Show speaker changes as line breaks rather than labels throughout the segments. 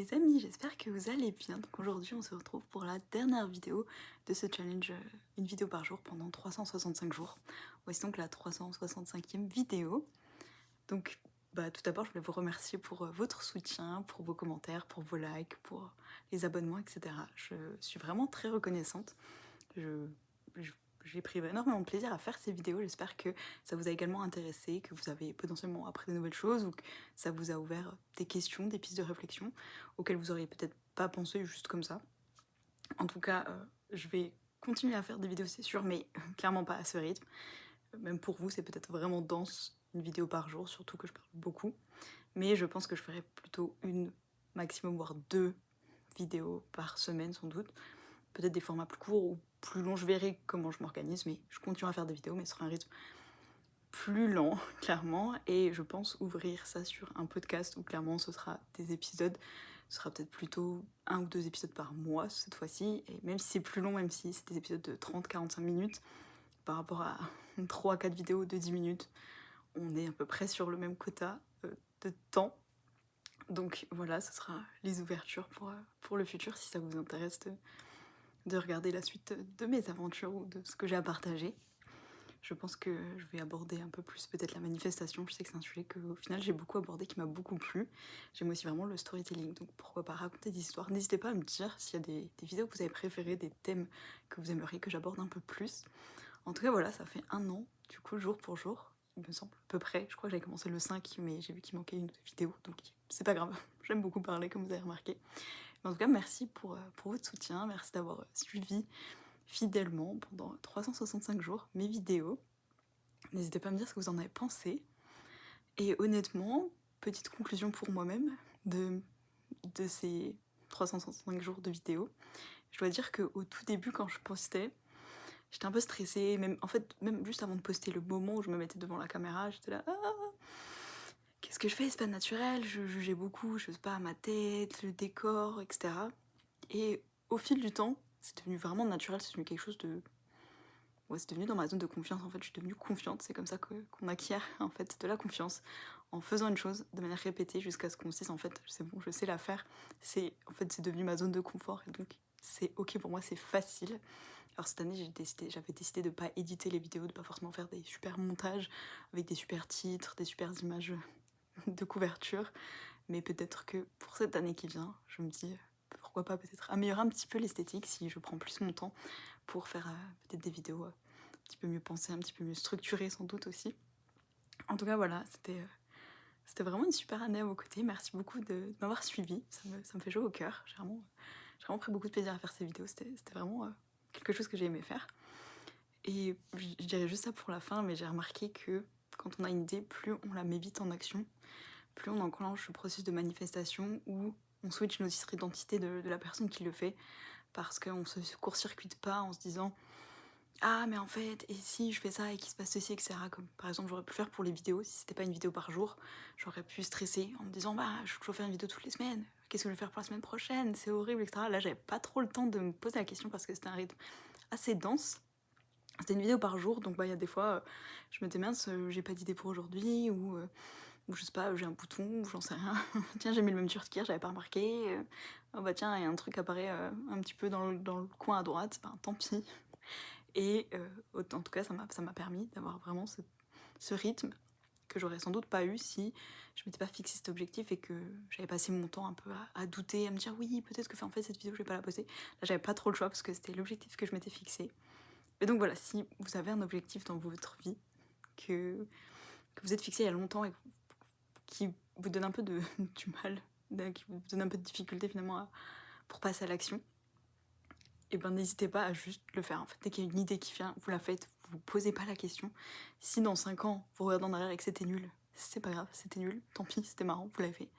les amis, j'espère que vous allez bien. Donc aujourd'hui on se retrouve pour la dernière vidéo de ce challenge, une vidéo par jour pendant 365 jours. Voici donc la 365e vidéo. Donc tout d'abord je voulais vous remercier pour votre soutien, pour vos commentaires, pour vos likes, pour les abonnements, etc. Je suis vraiment très reconnaissante. Je- j'ai pris énormément de plaisir à faire ces vidéos. J'espère que ça vous a également intéressé, que vous avez potentiellement appris de nouvelles choses ou que ça vous a ouvert des questions, des pistes de réflexion auxquelles vous auriez peut-être pas pensé juste comme ça. En tout cas, je vais continuer à faire des vidéos, c'est sûr, mais clairement pas à ce rythme. Même pour vous, c'est peut-être vraiment dense, une vidéo par jour, surtout que je parle beaucoup. Mais je pense que je ferai plutôt une, maximum, voire deux vidéos par semaine sans doute. Peut-être des formats plus courts ou plus longs, je verrai comment je m'organise, mais je continue à faire des vidéos, mais sur un rythme plus lent, clairement, et je pense ouvrir ça sur un podcast où clairement ce sera des épisodes, ce sera peut-être plutôt 1 ou 2 épisodes par mois cette fois-ci, et même si c'est plus long, même si c'est des épisodes de 30-45 minutes, par rapport à 3 à 4 vidéos de 10 minutes, on est à peu près sur le même quota de temps. Donc voilà, ce sera les ouvertures pour le futur, si ça vous intéresse de regarder la suite de mes aventures ou de ce que j'ai à partager. Je pense que je vais aborder un peu plus peut-être la manifestation. Je sais que c'est un sujet que au final j'ai beaucoup abordé, qui m'a beaucoup plu. J'aime aussi vraiment le storytelling, donc pourquoi pas raconter des histoires. N'hésitez pas à me dire s'il y a des vidéos que vous avez préférées, des thèmes que vous aimeriez que j'aborde un peu plus. En tout cas voilà, ça fait 1 an, du coup jour pour jour, il me semble, à peu près. Je crois que j'avais commencé le 5, mais j'ai vu qu'il manquait une vidéo, donc c'est pas grave. J'aime beaucoup parler, comme vous avez remarqué. Mais en tout cas, merci pour votre soutien, merci d'avoir suivi fidèlement pendant 365 jours mes vidéos. N'hésitez pas à me dire ce que vous en avez pensé. Et honnêtement, petite conclusion pour moi-même de ces 365 jours de vidéos, je dois dire qu'au tout début, quand je postais, j'étais un peu stressée, même, en fait, même juste avant de poster, le moment où je me mettais devant la caméra, j'étais là, ah, qu'est-ce que je fais, c'est pas naturel, je jugeais beaucoup, je sais pas, ma tête, le décor, etc. Et au fil du temps, c'est devenu vraiment naturel, c'est devenu quelque chose de... Ouais, c'est devenu dans ma zone de confiance, en fait, je suis devenue confiante, c'est comme ça qu'on acquiert, en fait, de la confiance, en faisant une chose de manière répétée jusqu'à ce qu'on se dise, en fait, c'est bon, je sais la faire, en fait, c'est devenu ma zone de confort, et donc, c'est ok pour moi, c'est facile. Alors cette année, j'avais décidé de pas éditer les vidéos, de pas forcément faire des super montages, avec des super titres, des super images de couverture, mais peut-être que pour cette année qui vient, je me dis, pourquoi pas peut-être améliorer un petit peu l'esthétique si je prends plus mon temps pour faire peut-être des vidéos un petit peu mieux pensées, un petit peu mieux structurées sans doute aussi. En tout cas voilà, c'était vraiment une super année à vos côtés. Merci beaucoup de m'avoir suivi, ça me fait chaud au cœur. J'ai vraiment pris beaucoup de plaisir à faire ces vidéos, c'était vraiment quelque chose que j'ai aimé faire. Et je dirais juste ça pour la fin, mais j'ai remarqué que quand on a une idée, plus on la met vite en action, plus on enclenche le processus de manifestation où on switch notre identité de la personne qui le fait, parce qu'on se court-circuite pas en se disant ah mais en fait, et si je fais ça et qu'il se passe ceci, etc. Comme par exemple j'aurais pu faire pour les vidéos, si c'était pas une vidéo par jour, j'aurais pu stresser en me disant bah je vais toujours faire une vidéo toutes les semaines, qu'est-ce que je vais faire pour la semaine prochaine, c'est horrible, etc. Là j'avais pas trop le temps de me poser la question parce que c'était un rythme assez dense. C'était une vidéo par jour, donc il y a des fois, je me dis mince, j'ai pas d'idée pour aujourd'hui, ou je sais pas, j'ai un bouton, ou j'en sais rien. Tiens, j'ai mis le même t-shirt qu'hier, j'avais pas remarqué. Oh bah tiens, il y a un truc apparaît un petit peu dans le coin à droite, ben tant pis. Et en tout cas, ça m'a permis d'avoir vraiment ce rythme que j'aurais sans doute pas eu si je m'étais pas fixé cet objectif et que j'avais passé mon temps un peu à douter, à me dire oui, peut-être que en fait cette vidéo je vais pas la poster. Là, j'avais pas trop le choix parce que c'était l'objectif que je m'étais fixé. Et donc voilà, si vous avez un objectif dans votre vie que vous êtes fixé il y a longtemps et qui vous donne un peu du mal, qui vous donne un peu de difficulté finalement pour passer à l'action, et ben n'hésitez pas à juste le faire en fait. Dès qu'il y a une idée qui vient, vous la faites, vous vous posez pas la question. Si dans 5 ans, vous regardez en arrière et que c'était nul, c'est pas grave, c'était nul, tant pis, c'était marrant, vous l'avez fait.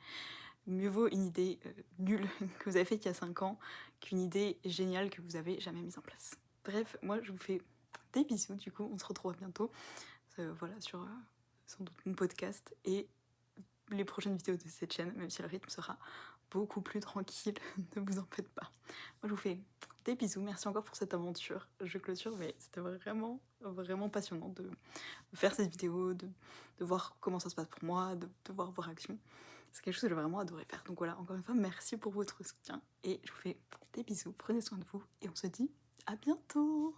Mieux vaut une idée nulle que vous avez faite il y a 5 ans qu'une idée géniale que vous avez jamais mise en place. Bref, moi je vous fais des bisous, du coup on se retrouve bientôt voilà, sur sans doute mon podcast et les prochaines vidéos de cette chaîne, même si le rythme sera beaucoup plus tranquille, ne vous en faites pas. Moi je vous fais des bisous, merci encore pour cette aventure. Je clôture, mais c'était vraiment, vraiment passionnant de faire cette vidéo, de voir comment ça se passe pour moi, de voir vos réactions. C'est quelque chose que j'ai vraiment adoré faire. Donc voilà, encore une fois, merci pour votre soutien et je vous fais des bisous, prenez soin de vous et on se dit à bientôt.